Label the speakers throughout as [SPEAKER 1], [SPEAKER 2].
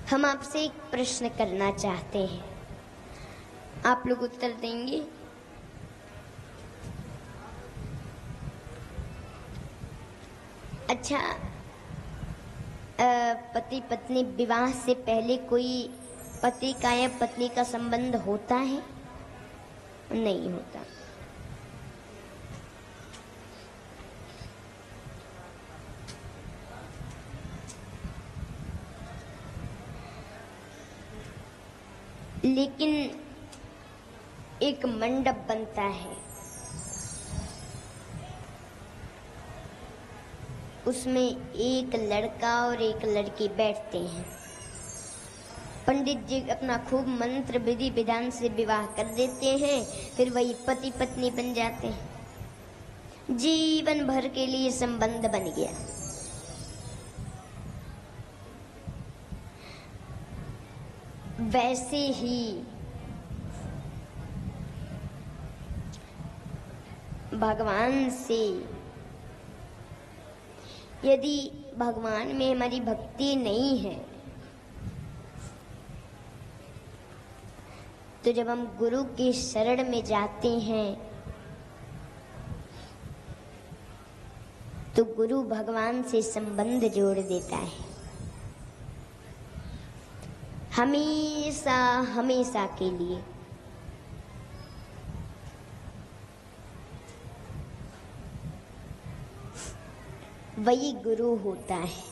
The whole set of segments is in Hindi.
[SPEAKER 1] हम आपसे एक प्रश्न करना चाहते हैं, आप लोग उत्तर देंगे? अच्छा, पति पत्नी विवाह से पहले कोई पति का या पत्नी का संबंध होता है? नहीं होता। लेकिन एक मंडप बनता है, उसमें एक लड़का और एक लड़की बैठते हैं। पंडित जी अपना खूब मंत्र विधि विधान से विवाह कर देते हैं, फिर वही पति पत्नी बन जाते हैं। जीवन भर के लिए संबंध बन गया। वैसे ही भगवान से यदि भगवान में हमारी भक्ति नहीं है तो जब हम गुरु के शरण में जाते हैं तो गुरु भगवान से संबंध जोड़ देता है, हमेशा हमेशा के लिए। वही गुरु होता है।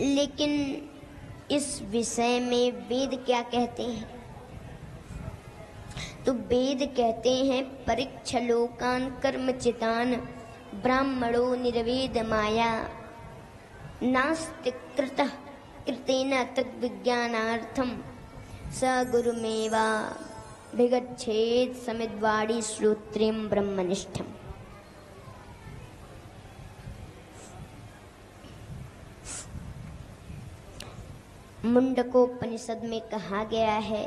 [SPEAKER 1] लेकिन इस विषय में वेद क्या कहते हैं? तो वेद कहते हैं परीक्ष लोकान कर्मचितान ब्राह्मणो निर्वेद माया नास्ति कृतः कृतेन तद् विज्ञानार्थम स गुरुमेवा भिगच्छेद समिद्वाड़ी श्रोत्रियम ब्रह्मनिष्ठम। मुंडकोपनिषद में कहा गया है,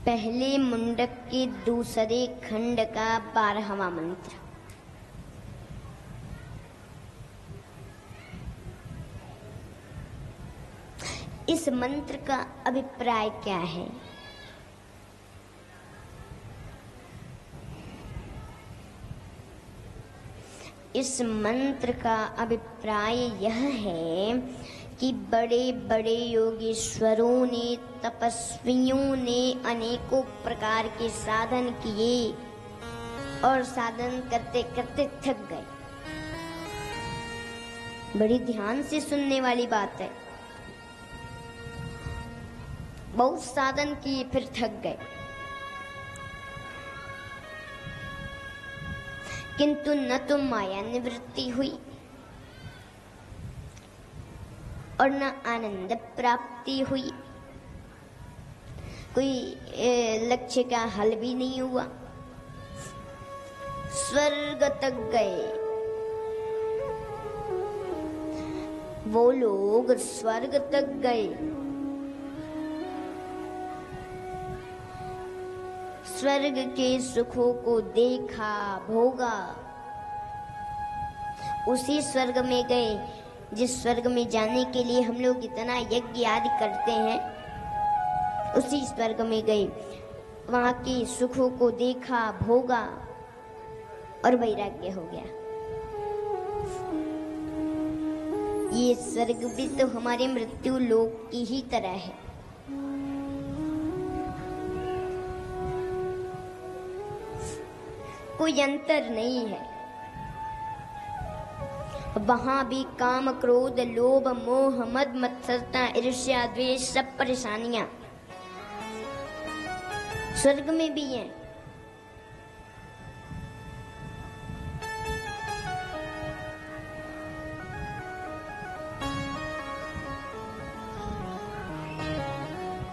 [SPEAKER 1] पहले मुंडक के दूसरे खंड का 12वां मंत्र। इस मंत्र का अभिप्राय क्या है? इस मंत्र का अभिप्राय यह है कि बड़े बड़े योगीश्वरों ने, तपस्वियों ने अनेकों प्रकार के साधन किए और साधन करते करते थक गए। बड़ी ध्यान से सुनने वाली बात है। बहुत साधन किए फिर थक गए, किंतु न तो माया निवृत्ति हुई और न आनंद प्राप्ति हुई। कोई लक्ष्य का हल भी नहीं हुआ। स्वर्ग तक गए वो लोग, स्वर्ग तक गए। स्वर्ग के सुखों को देखा, भोगा। उसी स्वर्ग में गए जिस स्वर्ग में जाने के लिए हम लोग इतना यज्ञ आदि करते हैं, उसी स्वर्ग में गए। वहां के सुखों को देखा, भोगा और वैराग्य हो गया। ये स्वर्ग भी तो हमारे मृत्यु लोक की ही तरह है। कोई अंतर नहीं है। वहां भी काम, क्रोध, लोभ, मोह, मद, मत्सरता, ईर्ष्या, द्वेष, सब परेशानियां स्वर्ग में भी हैं।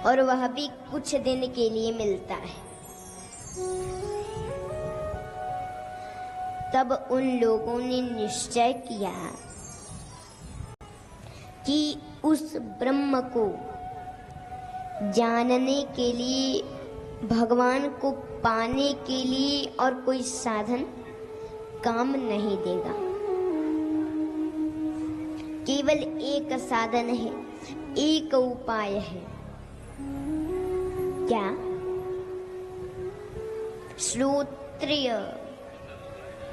[SPEAKER 1] और वह भी कुछ दिन के लिए मिलता है। तब उन लोगों ने निश्चय किया कि उस ब्रह्म को जानने के लिए, भगवान को पाने के लिए और कोई साधन काम नहीं देगा। केवल एक साधन है, एक उपाय है। क्या? श्रोत्रिय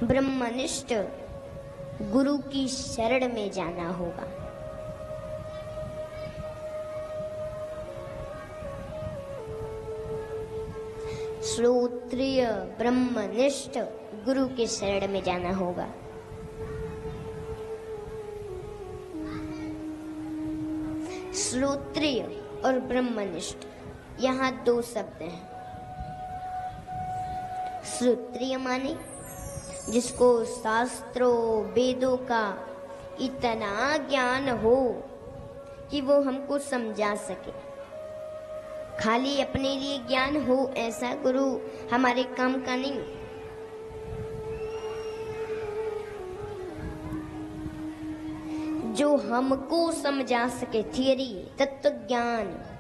[SPEAKER 1] ब्रह्मनिष्ठ गुरु की शरण में जाना होगा। श्रोत्रिय ब्रह्मनिष्ठ गुरु के शरण में जाना होगा। श्रोत्रिय और ब्रह्मनिष्ठ, यहाँ दो शब्द हैं। श्रोत्रिय माने जिसको शास्त्रों वेदों का इतना ज्ञान हो कि वो हमको समझा सके। खाली अपने लिए ज्ञान हो ऐसा गुरु हमारे काम का नहीं। जो हमको समझा सके, थियरी, तत्व ज्ञान,